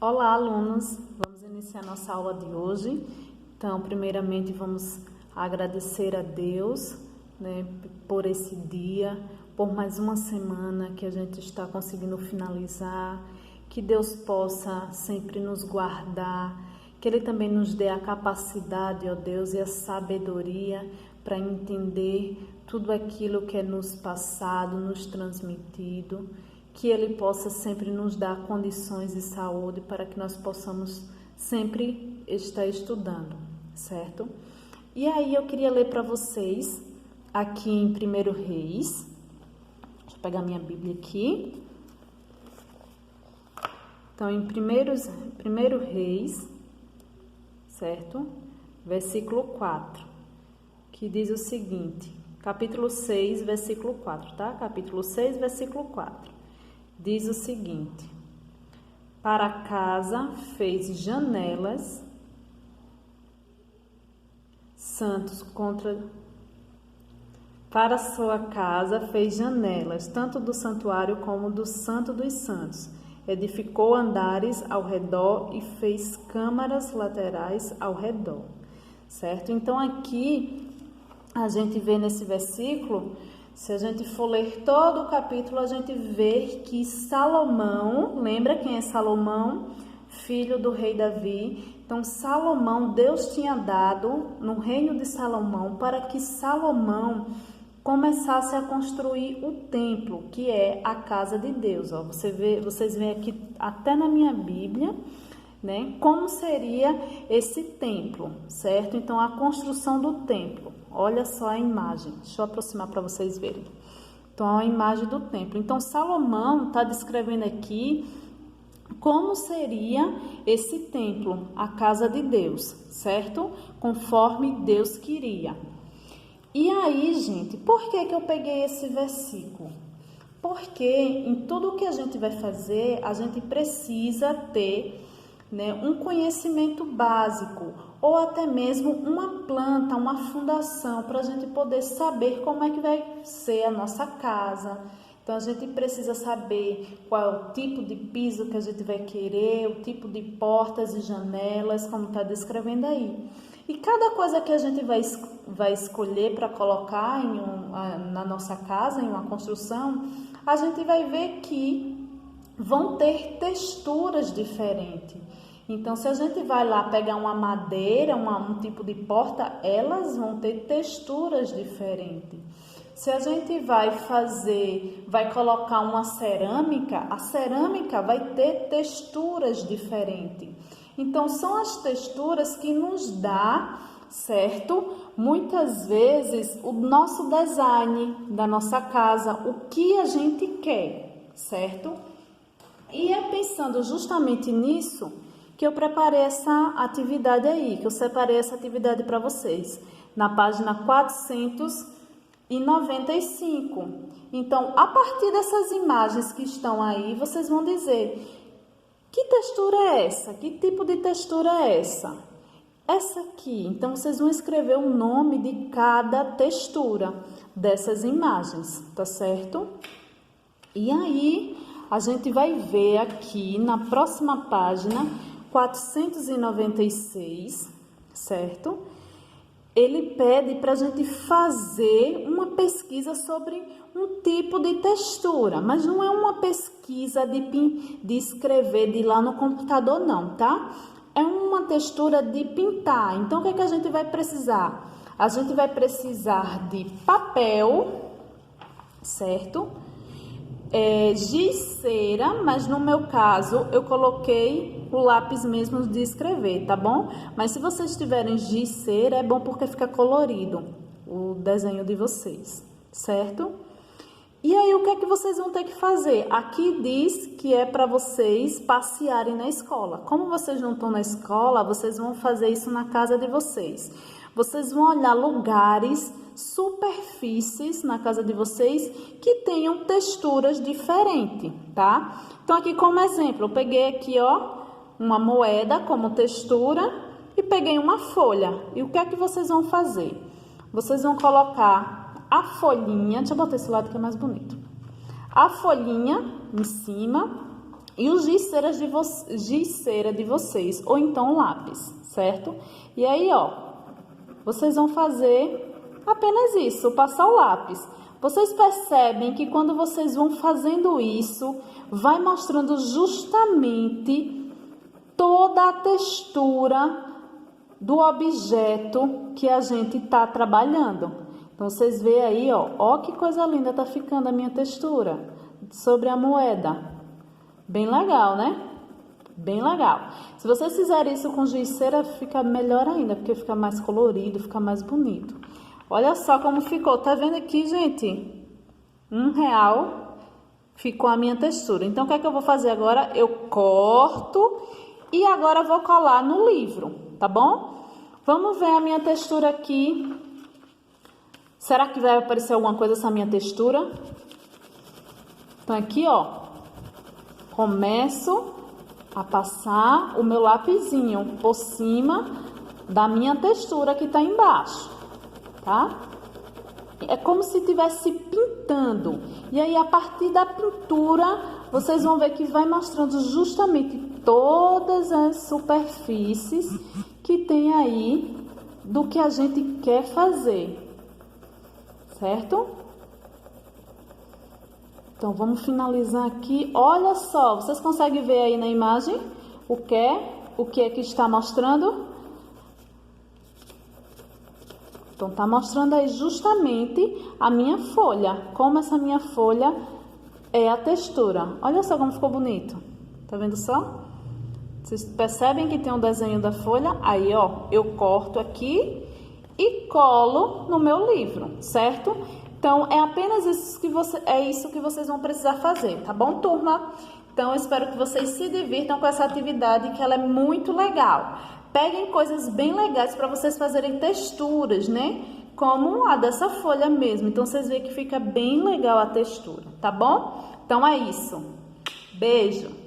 Olá, alunos! Vamos iniciar nossa aula de hoje. Então, primeiramente, vamos agradecer a Deus, por esse dia, por mais uma semana que a gente está conseguindo finalizar. Que Deus possa sempre nos guardar, que Ele também nos dê a capacidade, ó Deus, e a sabedoria para entender tudo aquilo que é nos passado, nos transmitido. Que Ele possa sempre nos dar condições de saúde para que nós possamos sempre estar estudando, certo? E aí eu queria ler para vocês aqui em 1 Reis. Deixa eu pegar minha Bíblia aqui. Então, em 1 Reis, certo? Versículo 4, que diz o seguinte, capítulo 6, versículo 4, tá? Capítulo 6, versículo 4. Diz o seguinte: para a casa fez janelas, para a sua casa fez janelas, tanto do santuário como do Santo dos Santos. Edificou andares ao redor e fez câmaras laterais ao redor, certo? Então aqui a gente vê nesse versículo, se a gente for ler todo o capítulo, a gente vê que Salomão, lembra quem é Salomão? Filho do rei Davi. Então, Salomão, Deus tinha dado no reino de Salomão para que Salomão começasse a construir o templo, que é a casa de Deus. Ó, vocês veem aqui até na minha Bíblia, como seria esse templo, certo? Então, a construção do templo. Olha só a imagem, deixa eu aproximar para vocês verem. Então, a imagem do templo. Então, Salomão está descrevendo aqui como seria esse templo, a casa de Deus, certo? Conforme Deus queria. E aí, gente, por que eu peguei esse versículo? Porque em tudo que a gente vai fazer, a gente precisa ter um conhecimento básico ou até mesmo uma planta, uma fundação para a gente poder saber como é que vai ser a nossa casa. Então, a gente precisa saber qual é o tipo de piso que a gente vai querer, o tipo de portas e janelas, como está descrevendo aí. E cada coisa que a gente vai escolher para colocar na nossa casa, em uma construção, a gente vai ver que vão ter texturas diferentes. Então, se a gente vai lá pegar uma madeira, um tipo de porta, elas vão ter texturas diferentes. Se a gente vai colocar uma cerâmica, a cerâmica vai ter texturas diferentes. Então, são as texturas que nos dá, certo? Muitas vezes, o nosso design da nossa casa, o que a gente quer, certo? E é pensando justamente nisso que eu preparei essa atividade aí, que eu separei essa atividade para vocês, na página 495. Então, a partir dessas imagens que estão aí, vocês vão dizer, que textura é essa? Que tipo de textura é essa? Essa aqui. Então, vocês vão escrever o nome de cada textura dessas imagens, tá certo? E aí, a gente vai ver aqui na próxima página, 496, certo? Ele pede para a gente fazer uma pesquisa sobre um tipo de textura, mas não é uma pesquisa de escrever de lá no computador não, tá? É uma textura de pintar. Então, o que é que a gente vai precisar? A gente vai precisar de papel, certo? Giz, cera, mas no meu caso eu coloquei o lápis mesmo de escrever, tá bom? Mas se vocês tiverem giz, cera, é bom porque fica colorido o desenho de vocês, certo? E aí o que é que vocês vão ter que fazer? Aqui diz que é para vocês passearem na escola. Como vocês não estão na escola, vocês vão fazer isso na casa de vocês. Vocês vão olhar lugares, superfícies na casa de vocês que tenham texturas diferentes, tá? Então, aqui como exemplo, eu peguei aqui, ó, uma moeda como textura e peguei uma folha. E o que é que vocês vão fazer? Vocês vão colocar a folhinha, deixa eu botar esse lado que é mais bonito. A folhinha em cima e o giz cera de vocês, ou então lápis, certo? E aí, ó, vocês vão fazer apenas isso, passar o lápis. Vocês percebem que quando vocês vão fazendo isso, vai mostrando justamente toda a textura do objeto que a gente está trabalhando. Então, vocês veem aí, ó que coisa linda tá ficando a minha textura sobre a moeda. Bem legal, né? Bem legal. Se vocês fizerem isso com giz cera, fica melhor ainda, porque fica mais colorido, fica mais bonito. Olha só como ficou. Tá vendo aqui, gente? R$1 ficou a minha textura. Então, o que é que eu vou fazer agora? Eu corto e agora vou colar no livro, tá bom? Vamos ver a minha textura aqui. Será que vai aparecer alguma coisa essa minha textura? Então, aqui, ó, começo a passar o meu lapisinho por cima da minha textura que tá embaixo, tá? É como se estivesse pintando. E aí, a partir da pintura, vocês vão ver que vai mostrando justamente todas as superfícies que tem aí do que a gente quer fazer, certo? Então, vamos finalizar aqui. Olha só, vocês conseguem ver aí na imagem o que é que está mostrando? Então, tá mostrando aí justamente a minha folha, como essa minha folha é a textura. Olha só como ficou bonito. Tá vendo só? Vocês percebem que tem um desenho da folha? Aí, ó, eu corto aqui e colo no meu livro, certo? Então, é apenas isso que vocês vão precisar fazer, tá bom, turma? Então, eu espero que vocês se divirtam com essa atividade, que ela é muito legal. Peguem coisas bem legais para vocês fazerem texturas, né? Como a dessa folha mesmo. Então, vocês veem que fica bem legal a textura, tá bom? Então, é isso. Beijo!